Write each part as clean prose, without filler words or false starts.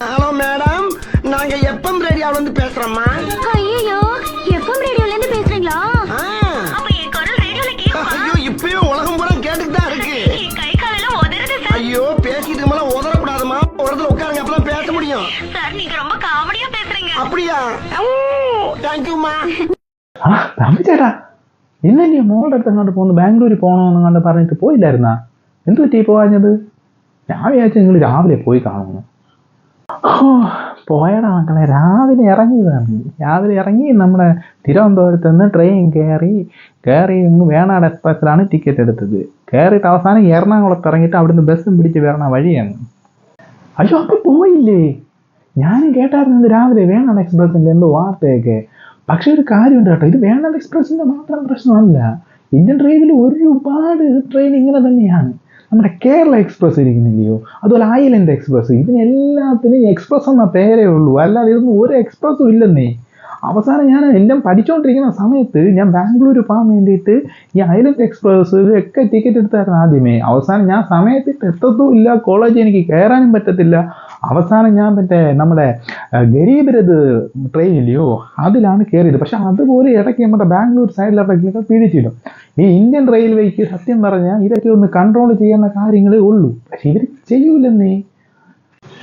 Hello madam, நாங்க எப்பம் ரேடியோல இருந்து பேசுறோம்மா. ஐயோ, எப்பம் ரேடியோல இருந்து பேசுறீங்களா? அப்ப என் குரல் ரேடியோல கேக்குமா? ஐயோ, இப்பவே உலகம் பூரா கேட்டுட்டு தான் இருக்கு. என் கை காலெல்லாம் உதறுது சார். ஐயோ, பேசிட்டு மேல உதறக்கூடாதுமா. ஒரு இடத்துல உட்காருங்க, அப்பதான் பேச முடியும். சார் நீங்க ரொம்ப காமெடியா பேசுறீங்க. அப்படியா? താങ്ക്യൂമാ. തമ്പി ചേട്ടാ, ഇന്ന് നീ മോളുടെ അടുത്ത് അങ്ങോട്ട് പോകുന്നു, ബാംഗ്ലൂരിൽ പോകണമെന്ന് കണ്ട് പറഞ്ഞിട്ട് പോയില്ലായിരുന്നാ? എന്ത് പറ്റി പോകാഞ്ഞത്? ഞാൻ വിചാരിച്ചു നിങ്ങൾ രാവിലെ പോയി കാണുന്നു. പോയടാ മക്കളെ, രാവിലെ ഇറങ്ങി നമ്മുടെ തിരുവനന്തപുരത്ത് നിന്ന് ട്രെയിൻ കയറി ഇങ്ങ് വേണാട് എക്സ്പ്രസ്സിലാണ് ടിക്കറ്റ് എടുത്തത്. കയറിയിട്ട് അവസാനം എറണാകുളത്ത് ഇറങ്ങിയിട്ട് അവിടുന്ന് ബസ്സും പിടിച്ച് വരണ വഴിയാണ്. അയ്യോ, അപ്പോൾ പോയില്ലേ? ഞാനും കേട്ടായിരുന്നത് രാവിലെ വേണാട് എക്സ്പ്രസിൻ്റെ എന്തോ വാർത്തയൊക്കെ. പക്ഷെ ഒരു കാര്യമുണ്ട് കേട്ടോ, ഇത് വേണാട് എക്സ്പ്രസിൻ്റെ മാത്രം പ്രശ്നമല്ല. ഇന്ത്യൻ റെയിൽവേയിൽ ഒരുപാട് ട്രെയിൻ ഇങ്ങനെ തന്നെയാണ്. നമ്മുടെ കേരള എക്സ്പ്രസ് ഇരിക്കുന്നില്ലയോ, അതുപോലെ ഐലൻഡ് എക്സ്പ്രസ്, ഇതിനെല്ലാത്തിനും എക്സ്പ്രസ് എന്ന പേരേ ഉള്ളൂ, അല്ലാതെ ഇതൊന്നും ഒരു എക്സ്പ്രസ്സും ഇല്ലെന്നേ. അവസാനം ഞാൻ എല്ലാം പഠിച്ചുകൊണ്ടിരിക്കുന്ന സമയത്ത് ഞാൻ ബാംഗ്ലൂർ പോകാൻ വേണ്ടിയിട്ട് ഈ ഐലൻഡ് എക്സ്പ്രസ് ഒക്കെ ടിക്കറ്റ് എടുത്തായിരുന്നു ആദ്യമേ. അവസാനം ഞാൻ സമയത്തിട്ട് എത്തത്തും ഇല്ല, കോളേജിൽ എനിക്ക് കയറാനും പറ്റത്തില്ല. അവസാനം ഞാൻ നമ്മുടെ ഗരീബ് രഥ് ട്രെയിൻ ഇല്ലയോ, അതിലാണ് കയറിയത്. പക്ഷെ അതുപോലെ ഇടയ്ക്ക് നമ്മുടെ ബാംഗ്ലൂർ സൈഡിലിടയ്ക്കൊക്കെ പിടിച്ചിടും. ഈ ഇന്ത്യൻ റെയിൽവേക്ക് സത്യം പറഞ്ഞാൽ ഇതൊക്കെ ഒന്ന് കൺട്രോൾ ചെയ്യുന്ന കാര്യങ്ങളേ ഉള്ളൂ, പക്ഷെ ഇവർ ചെയ്യൂലെന്നേ.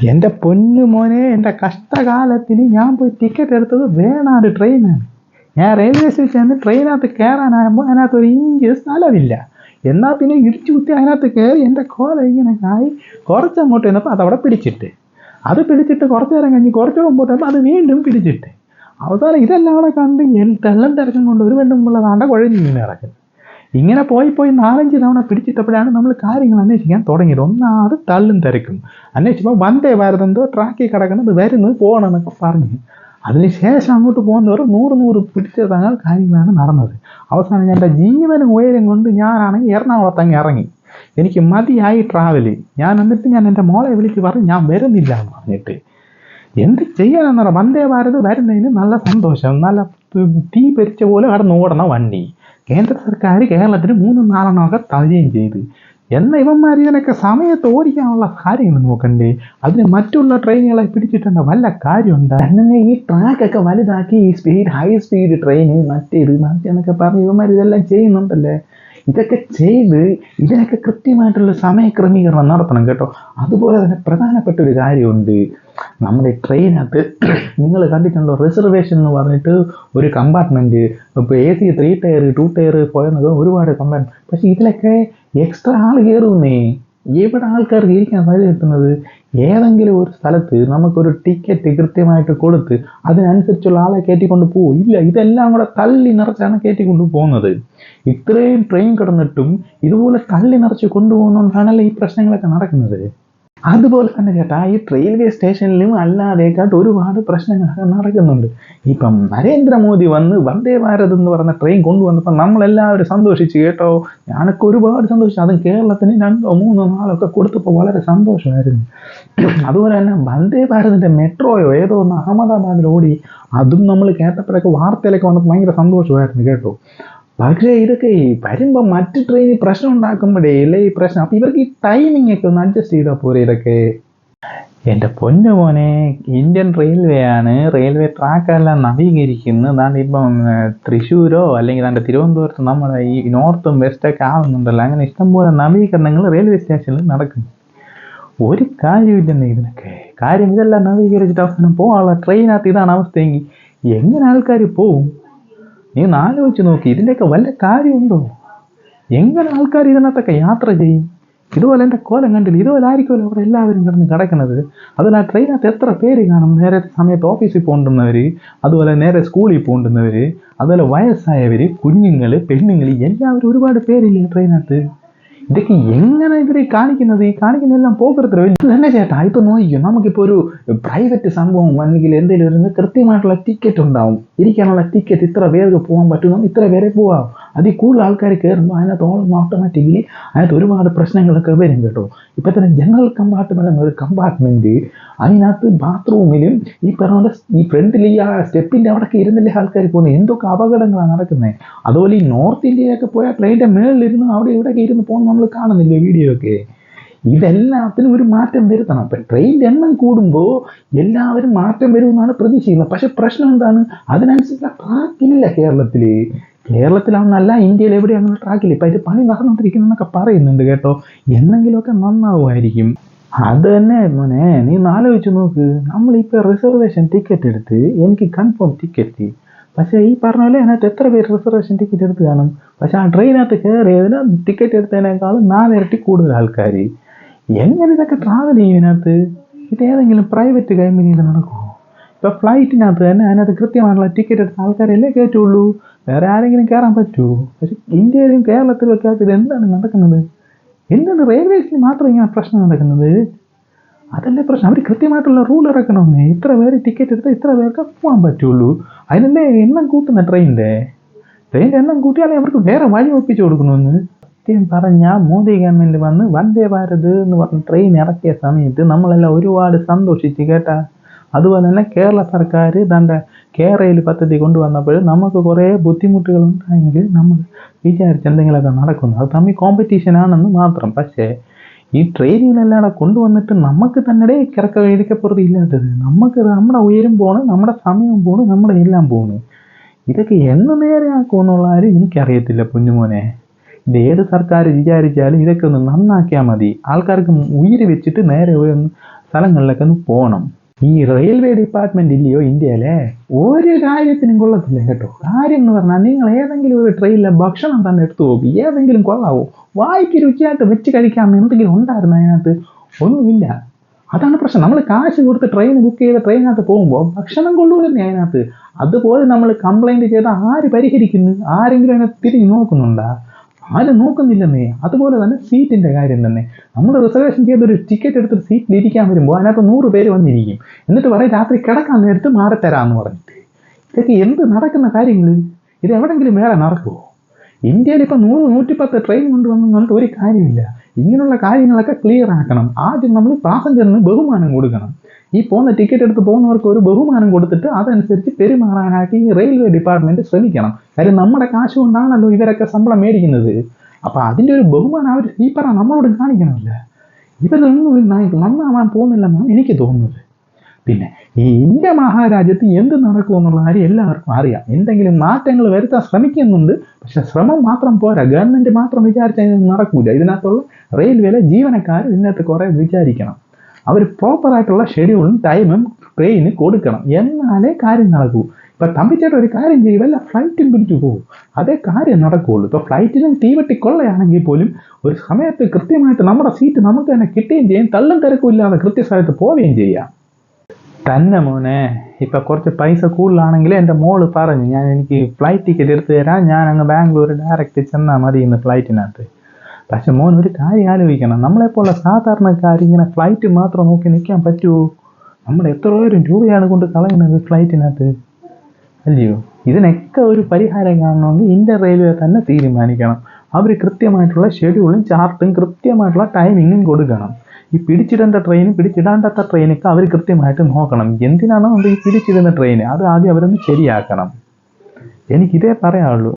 എൻ്റെ പൊന്നു മോനെ, എൻ്റെ കഷ്ടകാലത്തിന് ഞാൻ പോയി ടിക്കറ്റ് എടുത്തത് വേണാട് ട്രെയിനാണ്. ഞാൻ റെയിൽവേ സ്റ്റേഷനിൽ ട്രെയിനകത്ത് കയറാനാകുമ്പോൾ അതിനകത്ത് ഒരു ഇഞ്ച് സ്ഥലമില്ല. എന്നാൽ പിന്നെ ഇടിച്ചു കുത്തി അതിനകത്ത് കയറി എൻ്റെ കോല ഇങ്ങനെ ആയി കുറച്ചങ്ങോട്ട് ചെന്നപ്പോൾ അതവിടെ പിടിച്ചിട്ട് കുറച്ച് നേരം കഴിഞ്ഞ് കുറച്ച് മുമ്പോട്ട് വന്നപ്പോൾ അത് വീണ്ടും പിടിച്ചിട്ട് അവസാനം ഇതെല്ലാം കൂടെ കണ്ട് തെള്ളം തിരക്കും കൊണ്ട് ഒരു വെണ്ടുമ്പോൾ താണ്ട കുഴഞ്ഞ് ഇങ്ങനെ ഇറക്കുന്നത്. ഇങ്ങനെ പോയി 4-5 തവണ പിടിച്ചിട്ടപ്പോഴാണ് നമ്മൾ കാര്യങ്ങൾ അന്വേഷിക്കാൻ തുടങ്ങിയത്. ഒന്നാമത് തള്ളും തിരക്കും അന്വേഷിച്ചപ്പോൾ വന്ദേ ഭാരത് എന്തോ ട്രാക്കിൽ കിടക്കുന്നത് വരുന്നത് പോകണമെന്നൊക്കെ പറഞ്ഞു. അതിനുശേഷം അങ്ങോട്ട് പോകുന്നവർ 100 പിടിച്ചെടുത്താൽ കാര്യങ്ങളാണ് നടന്നത്. അവസാനം എൻ്റെ ജീവനും ഉയരം കൊണ്ട് ഞാനാണെങ്കിൽ എറണാകുളത്തങ്ങ് ഇറങ്ങി. എനിക്ക് മതിയായി ട്രാവൽ. എന്നിട്ട് ഞാൻ എൻ്റെ മോളെ വിളിച്ച് പറഞ്ഞു ഞാൻ വരുന്നില്ല എന്ന് പറഞ്ഞിട്ട്. എന്ത് ചെയ്യാനെന്ന് പറഞ്ഞാൽ വന്ദേ ഭാരത് വരുന്നതിന് നല്ല സന്തോഷം, നല്ല തീ പെരിച്ച പോലെ കടന്ന് ഓടണ വണ്ടി. കേന്ദ്ര സർക്കാർ കേരളത്തിന് 3-4 തരുകയും ചെയ്ത്. എന്നാൽ ഇവന്മാർ ഇതിനൊക്കെ സമയത്ത് ഓടിക്കാനുള്ള കാര്യങ്ങൾ നോക്കണ്ടേ? അതിന് മറ്റുള്ള ട്രെയിനുകളെ പിടിച്ചിട്ടുണ്ട് വല്ല കാര്യമുണ്ട്? അങ്ങനെ ഈ ട്രാക്കൊക്കെ വലുതാക്കി ഈ ഹൈ സ്പീഡ് ട്രെയിന് മറ്റേത് എന്നൊക്കെ പറഞ്ഞ് ഇവന്മാർ ഇതെല്ലാം ചെയ്യുന്നുണ്ടല്ലേ. ഇതൊക്കെ ചെയ്ത് ഇതിനൊക്കെ കൃത്യമായിട്ടുള്ള സമയക്രമീകരണം നടത്തണം കേട്ടോ. അതുപോലെ തന്നെ പ്രധാനപ്പെട്ട ഒരു കാര്യമുണ്ട്. നമ്മുടെ ട്രെയിനകത്ത് നിങ്ങൾ കണ്ടിട്ടുണ്ടോ, റിസർവേഷൻ എന്ന് പറഞ്ഞിട്ട് ഒരു കമ്പാർട്ട്മെൻറ്റ്. ഇപ്പോൾ AC 3 ടയർ 2 ടയർ പോയെന്നൊക്കെ ഒരുപാട് കമ്പാർട്ട്മെൻറ്റ്. പക്ഷേ ഇതിലൊക്കെ എക്സ്ട്രാ ആൾ കയറുന്നേ. എവിടെ ആൾക്കാർക്ക് ഇരിക്കാൻ സാധ്യത കിട്ടുന്നത്? ഏതെങ്കിലും ഒരു സ്ഥലത്ത് നമുക്കൊരു ടിക്കറ്റ് കൃത്യമായിട്ട് കൊടുത്ത് അതിനനുസരിച്ചുള്ള ആളെ കയറ്റിക്കൊണ്ട് പോകും. ഇല്ല, ഇതെല്ലാം കൂടെ തള്ളി നിറച്ചാണ് കയറ്റിക്കൊണ്ട് പോകുന്നത്. ഇത്രയും ട്രെയിൻ കിടന്നിട്ടും ഇതുപോലെ തള്ളി നിറച്ച് കൊണ്ടുപോകുന്നതുകൊണ്ടാണല്ലോ ഈ പ്രശ്നങ്ങളൊക്കെ നടക്കുന്നത്. അതുപോലെ തന്നെ ചേട്ടാ, ഈ റെയിൽവേ സ്റ്റേഷനിലും അല്ലാതെയൊക്കെയായിട്ട് ഒരുപാട് പ്രശ്നങ്ങളൊക്കെ നടക്കുന്നുണ്ട്. ഇപ്പം നരേന്ദ്രമോദി വന്ന് വന്ദേ ഭാരത് എന്ന് പറഞ്ഞ ട്രെയിൻ കൊണ്ടുവന്നപ്പോൾ നമ്മളെല്ലാവരും സന്തോഷിച്ച് കേട്ടോ. ഞാനൊക്കെ ഒരുപാട് സന്തോഷിച്ചു. അതും കേരളത്തിന് 2-3-4 കൊടുത്തപ്പോൾ വളരെ സന്തോഷമായിരുന്നു. അതുപോലെ തന്നെ വന്ദേ ഭാരതിൻ്റെ മെട്രോയോ ഏതോ ഒന്ന് അഹമ്മദാബാദിൽ ഓടി. അതും നമ്മൾ കേട്ടപ്പോഴൊക്കെ വാർത്തയിലൊക്കെ വന്നപ്പോൾ ഭയങ്കര സന്തോഷമായിരുന്നു കേട്ടോ. പക്ഷേ ഇതൊക്കെ വരുമ്പോൾ മറ്റ് ട്രെയിനിൽ പ്രശ്നം ഉണ്ടാക്കുമ്പോഴേ അല്ലേ ഈ പ്രശ്നം. അപ്പോൾ ഇവർക്ക് ഈ ടൈമിംഗ് ഒക്കെ ഒന്ന് അഡ്ജസ്റ്റ് ചെയ്താൽ പോരെ ഇതൊക്കെ. എൻ്റെ പൊന്നു മോനെ, ഇന്ത്യൻ റെയിൽവേ ആണ്, റെയിൽവേ ട്രാക്കെല്ലാം നവീകരിക്കുന്നത്. അതാണ്ട് ഇപ്പം തൃശ്ശൂരോ അല്ലെങ്കിൽ അതാണ്ട് തിരുവനന്തപുരത്ത് നമ്മുടെ ഈ നോർത്തും വെസ്റ്റൊക്കെ ആവുന്നുണ്ടല്ലോ. അങ്ങനെ ഇഷ്ടംപോലെ നവീകരണങ്ങൾ റെയിൽവേ സ്റ്റേഷനിൽ നടക്കുന്നു. ഒരു കാര്യമില്ലെന്നേ ഇതിനൊക്കെ. കാര്യം ഇതെല്ലാം നവീകരിച്ചിട്ട് അവസാനം പോകാനുള്ള ട്രെയിനകത്ത് ഇതാണ് അവസ്ഥയെങ്കിൽ എങ്ങനെ ആൾക്കാർ പോവും? നീ ഒന്ന് ആലോചിച്ച് നോക്കി. ഇതിൻ്റെയൊക്കെ വല്ല കാര്യമുണ്ടോ? എങ്ങനെ ആൾക്കാർ ഇതിനകത്തൊക്കെ യാത്ര ചെയ്യും? ഇതുപോലെ എൻ്റെ കോലം കണ്ടില്ല, ഇതുപോലെ ആയിരിക്കുമല്ലോ അവിടെ എല്ലാവരും കിടന്ന് കിടക്കുന്നത്. അതുപോലെ ആ ട്രെയിനകത്ത് എത്ര പേര് കാണും? നേരെ സമയത്ത് ഓഫീസിൽ പോകേണ്ടുന്നവർ, അതുപോലെ നേരെ സ്കൂളിൽ പോകേണ്ടുന്നവർ, അതുപോലെ വയസ്സായവർ, കുഞ്ഞുങ്ങൾ, പെണ്ണുങ്ങൾ, എല്ലാവരും ഒരുപാട് പേരില്ലേ ട്രെയിനകത്ത്. ഇതൊക്കെ എങ്ങനെ ഇവർ കാണിക്കുന്നത്? ഈ കാണിക്കുന്നതെല്ലാം പോകരുത്തരോ തന്നെ ചേട്ടാ. ഇപ്പോൾ നോക്കിയോ, നമുക്കിപ്പോൾ ഒരു പ്രൈവറ്റ് സംഭവം അല്ലെങ്കിൽ എന്തെങ്കിലും ഒരു കൃത്യമായിട്ടുള്ള ടിക്കറ്റ് ഉണ്ടാവും. ഇരിക്കാനുള്ള ടിക്കറ്റ് ഇത്ര പേർക്ക് പോകാൻ പറ്റും, ഇത്ര പേരെ പോകാം. അതിൽ കൂടുതൽ ആൾക്കാർ കയറുമ്പോൾ അതിനകത്ത് ഓട്ടോമാറ്റിക്കലി അതിനകത്ത് ഒരുപാട് പ്രശ്നങ്ങളൊക്കെ വരും കേട്ടോ. ഇപ്പം തന്നെ ജനറൽ കമ്പാർട്ട്മെൻ്റ് എന്നൊരു കമ്പാർട്ട്മെൻറ്റ്, അതിനകത്ത് ബാത്റൂമിലും ഈ പറഞ്ഞ ഈ ഫ്രണ്ടിൽ ഈ ആ സ്റ്റെപ്പിൻ്റെ അവിടെയൊക്കെ ഇരുന്നില്ലേ ആൾക്കാർ പോകുന്നത്. എന്തൊക്കെ അപകടങ്ങളാണ് നടക്കുന്നത്. അതുപോലെ ഈ നോർത്ത് ഇന്ത്യയിലൊക്കെ പോയാൽ ട്രെയിനിൻ്റെ മേളിലിരുന്ന് അവിടെ ഇവിടെയൊക്കെ ഇരുന്ന് പോകുന്ന നമ്മൾ കാണുന്നില്ലേ വീഡിയോ ഒക്കെ. ഇതെല്ലാത്തിനും ഒരു മാറ്റം വരുത്തണം. അപ്പം ട്രെയിനിൻ്റെ എണ്ണം കൂടുമ്പോൾ എല്ലാവരും മാറ്റം വരുമെന്നാണ് പ്രതീക്ഷിക്കുന്നത്. പക്ഷെ പ്രശ്നം എന്താണ്? അതിനനുസരിച്ചുള്ള ട്രാക്കില്ല കേരളത്തിൽ. കേരളത്തിലാണെന്നല്ല, ഇന്ത്യയിൽ എവിടെയും അങ്ങനെ ട്രാക്കില്ല. ഇപ്പം ഇത് പണി നടന്നുകൊണ്ടിരിക്കുന്നതെന്നൊക്കെ പറയുന്നുണ്ട് കേട്ടോ. എന്നെങ്കിലുമൊക്കെ നന്നാവുമായിരിക്കും. അത് തന്നെ മോനെ, നീ ആലോചിച്ച് നോക്ക്. നമ്മളിപ്പോൾ റിസർവേഷൻ ടിക്കറ്റ് എടുത്ത് എനിക്ക് കൺഫേം ടിക്കറ്റ്, പക്ഷേ ഈ പറഞ്ഞ പോലെ അതിനകത്ത് എത്ര പേര് റിസർവേഷൻ ടിക്കറ്റ് എടുത്ത് കാണും? പക്ഷെ ആ ട്രെയിനകത്ത് കയറിയതിന് ടിക്കറ്റ് എടുത്തതിനേക്കാളും 4 ഇരട്ടി കൂടുതൽ ആൾക്കാർ. എങ്ങനെ ഇതൊക്കെ ട്രാവൽ ചെയ്യും ഇതിനകത്ത്? ഇത് ഏതെങ്കിലും പ്രൈവറ്റ് കമ്പനിയിൽ നടക്കുമോ? ഇപ്പോൾ ഫ്ലൈറ്റിനകത്ത് തന്നെ അതിനകത്ത് കൃത്യമായിട്ടുള്ള ടിക്കറ്റ് എടുത്ത ആൾക്കാരല്ലേ കയറ്റുള്ളൂ. വേറെ ആരെങ്കിലും കയറാൻ പറ്റുമോ? പക്ഷെ ഇന്ത്യയിലും കേരളത്തിലും ഒക്കെ ആയിട്ട് ഇത് എന്താണ് നടക്കുന്നത്? എന്താണ് റെയിൽവേസിന് മാത്രം ഇങ്ങനെ പ്രശ്നം നടക്കുന്നത്? അതല്ലേ പ്രശ്നം. അവർ കൃത്യമായിട്ടുള്ള റൂൾ ഇറക്കണമെന്നേ. ഇത്ര പേര് ടിക്കറ്റ് എടുത്താൽ ഇത്ര പേർക്ക് പോകാൻ പറ്റുള്ളൂ. അതിനല്ലേ എണ്ണം കൂട്ടുന്ന ട്രെയിനിൻ്റെ എണ്ണം കൂട്ടിയാലേ അവർക്ക് വേറെ വഴി ഒപ്പിച്ചു കൊടുക്കണമെന്ന്. സത്യം പറഞ്ഞാൽ മോദി ഗവൺമെൻറ് വന്ന് വന്ദേ ഭാരത് എന്ന് പറഞ്ഞ ട്രെയിൻ ഇറക്കിയ സമയത്ത് നമ്മളെല്ലാം ഒരുപാട് സന്തോഷിച്ച് കേട്ടാ. അതുപോലെ തന്നെ കേരള സർക്കാർ തൻ്റെ കേരയിൽ പദ്ധതി കൊണ്ടുവന്നപ്പോൾ നമുക്ക് കുറേ ബുദ്ധിമുട്ടുകളുണ്ടായെങ്കിൽ നമ്മൾ വിചാരിച്ച് എന്തെങ്കിലുമൊക്കെ നടക്കുന്നു. അത് തമ്മിൽ കോമ്പറ്റീഷനാണെന്ന് മാത്രം. പക്ഷേ ഈ ട്രെയിനുകളെല്ലാം കൊണ്ടുവന്നിട്ട് നമുക്ക് തന്നെ കിടക്കപ്പുറത്ത് ഇല്ലാത്തത്. നമുക്ക് നമ്മുടെ ഉയരം പോണ്, നമ്മുടെ സമയം പോണ്, നമ്മുടെ എല്ലാം പോണ്. ഇതൊക്കെ എന്ന് നേരെയാക്കുമെന്നുള്ള കാര്യം എനിക്കറിയത്തില്ല പൊന്നുമോനെ. ഇത് ഏത് സർക്കാർ വിചാരിച്ചാലും ഇതൊക്കെ ഒന്ന് നന്നാക്കിയാൽ മതി. ആൾക്കാർക്ക് ഉയിര് വെച്ചിട്ട് നേരെ സ്ഥലങ്ങളിലൊക്കെ ഒന്ന് പോകണം. ഈ റെയിൽവേ ഡിപ്പാർട്ട്മെന്റ് ഇല്ലയോ ഇന്ത്യയിലെ, ഒരു കാര്യത്തിനും കൊള്ളത്തില്ല കേട്ടോ. കാര്യം എന്ന് പറഞ്ഞാൽ നിങ്ങൾ ഏതെങ്കിലും ഒരു ട്രെയിനിലെ ഭക്ഷണം തന്നെ എടുത്തു നോക്കി, ഏതെങ്കിലും കൊള്ളാവോ? വായിക്ക് രുചിയായിട്ട് വെച്ച് കഴിക്കാമെന്ന് എന്തെങ്കിലും ഉണ്ടായിരുന്നു അതിനകത്ത്? ഒന്നുമില്ല. അതാണ് പ്രശ്നം. നമ്മൾ കാശ് കൊടുത്ത് ട്രെയിൻ ബുക്ക് ചെയ്ത ട്രെയിനകത്ത് പോകുമ്പോൾ ഭക്ഷണം കൊണ്ടുവരുന്നേ അതിനകത്ത്. അതുപോലെ നമ്മൾ കംപ്ലൈൻറ്റ് ചെയ്താൽ ആര് പരിഹരിക്കുന്നു? ആരെങ്കിലും അതിനകത്ത് തിരിഞ്ഞ് നോക്കുന്നുണ്ടോ? ആരും നോക്കുന്നില്ലെന്നേ. അതുപോലെ തന്നെ സീറ്റിൻ്റെ കാര്യം തന്നെ. നമ്മൾ റിസർവേഷൻ ചെയ്തൊരു ടിക്കറ്റ് എടുത്തൊരു സീറ്റിൽ ഇരിക്കാൻ വരുമ്പോൾ അതിനകത്ത് 100 പേര് വന്നിരിക്കും. എന്നിട്ട് പറയും രാത്രി കിടക്കാൻ നേരത്ത് മാറിത്തരാമെന്ന് പറഞ്ഞിട്ട്. ഇതൊക്കെ എന്ത് നടക്കുന്ന കാര്യങ്ങൾ? ഇത് എവിടെയെങ്കിലും വേറെ നടക്കുമോ? ഇന്ത്യയിൽ ഇപ്പം 100-110 ട്രെയിൻ കൊണ്ടുവന്നിട്ട് ഒരു കാര്യമില്ല. ഇങ്ങനെയുള്ള കാര്യങ്ങളൊക്കെ ക്ലിയർ ആക്കണം. ആദ്യം നമ്മൾ പാസഞ്ചറിന് ബഹുമാനം കൊടുക്കണം. ഈ പോകുന്ന ടിക്കറ്റ് എടുത്ത് പോകുന്നവർക്ക് ഒരു ബഹുമാനം കൊടുത്തിട്ട് അതനുസരിച്ച് പെരുമാറാനായിട്ട് ഈ റെയിൽവേ ഡിപ്പാർട്ട്മെൻറ്റ് ശ്രമിക്കണം. കാര്യം നമ്മുടെ കാശ് കൊണ്ടാണല്ലോ ഇവരൊക്കെ ശമ്പളം മേടിക്കുന്നത്. അപ്പോൾ അതിൻ്റെ ഒരു ബഹുമാനം അവർ ഈ നമ്മളോട് കാണിക്കണമല്ല. ഇവരൊന്നും നന്നാവാൻ പോകുന്നില്ലെന്നാണ് എനിക്ക് തോന്നുന്നത്. പിന്നെ ഈ ഇന്ത്യ മഹാരാജ്യത്ത് എന്ത് നടക്കുമെന്നുള്ള കാര്യം എല്ലാവർക്കും അറിയാം. എന്തെങ്കിലും മാറ്റങ്ങൾ വരുത്താൻ ശ്രമിക്കുന്നുണ്ട്. പക്ഷെ ശ്രമം മാത്രം പോരാ. ഗവൺമെൻറ് മാത്രം വിചാരിച്ചാൽ ഇത് നടക്കൂല. ഇതിനകത്തുള്ള റെയിൽവേയിലെ ജീവനക്കാർ ഇതിനകത്ത് കുറേ വിചാരിക്കണം. അവർ പ്രോപ്പറായിട്ടുള്ള ഷെഡ്യൂളും ടൈമും ട്രെയിന് കൊടുക്കണം. എന്നാലേ കാര്യം നടക്കൂ. ഇപ്പം തമ്പിച്ചേട്ടൻ ഒരു കാര്യം ചെയ്യും, വല്ല ഫ്ലൈറ്റും പിടിച്ചു പോകും, അതേ കാര്യം നടക്കുകയുള്ളൂ. ഇപ്പോൾ ഫ്ലൈറ്റിനും തീവെട്ടി കൊള്ളയാണെങ്കിൽ പോലും ഒരു സമയത്ത് കൃത്യമായിട്ട് നമ്മുടെ സീറ്റ് നമുക്ക് തന്നെ കിട്ടുകയും ചെയ്യും. തള്ളും തിരക്കും ഇല്ലാതെ കൃത്യസ്ഥലത്ത് പോവുകയും ചെയ്യാം. തന്നെ മോനെ, ഇപ്പം കുറച്ച് പൈസ കൂടുതലാണെങ്കിൽ എൻ്റെ മോള് പറഞ്ഞു, എനിക്ക് ഫ്ലൈറ്റ് ടിക്കറ്റ് എടുത്ത് തരാം, ഞാൻ അങ്ങ് ബാംഗ്ലൂർ ഡയറക്റ്റ് ചെന്നാൽ മതി ഇന്ന് ഫ്ലൈറ്റിനകത്ത്. പക്ഷെ മോൻ ഒരു കാര്യം ആലോചിക്കണം. നമ്മളെപ്പോലുള്ള സാധാരണക്കാർ ഇങ്ങനെ ഫ്ലൈറ്റ് മാത്രം നോക്കി നിൽക്കാൻ പറ്റുമോ? നമ്മൾ എത്രയോരം രൂപയാണ് കൊണ്ട് കളയുന്നത് ഫ്ലൈറ്റിനകത്ത്, അല്ലയോ? ഇതിനൊക്കെ ഒരു പരിഹാരം കാണണമെങ്കിൽ ഇന്ത്യൻ റെയിൽവേ തന്നെ തീരുമാനിക്കണം. അവർ കൃത്യമായിട്ടുള്ള ഷെഡ്യൂളും ചാർട്ടും കൃത്യമായിട്ടുള്ള ടൈമിങ്ങും കൊടുക്കണം. ഈ പിടിച്ചിടേണ്ട ട്രെയിനും പിടിച്ചിടാണ്ടാത്ത ട്രെയിനൊക്കെ അവർ കൃത്യമായിട്ട് നോക്കണം. എന്തിനാണോ ഈ പിടിച്ചിടുന്ന ട്രെയിൻ അത് ആദ്യം അവരൊന്ന് ശരിയാക്കണം. എനിക്കിതേ പറയാനുള്ളൂ.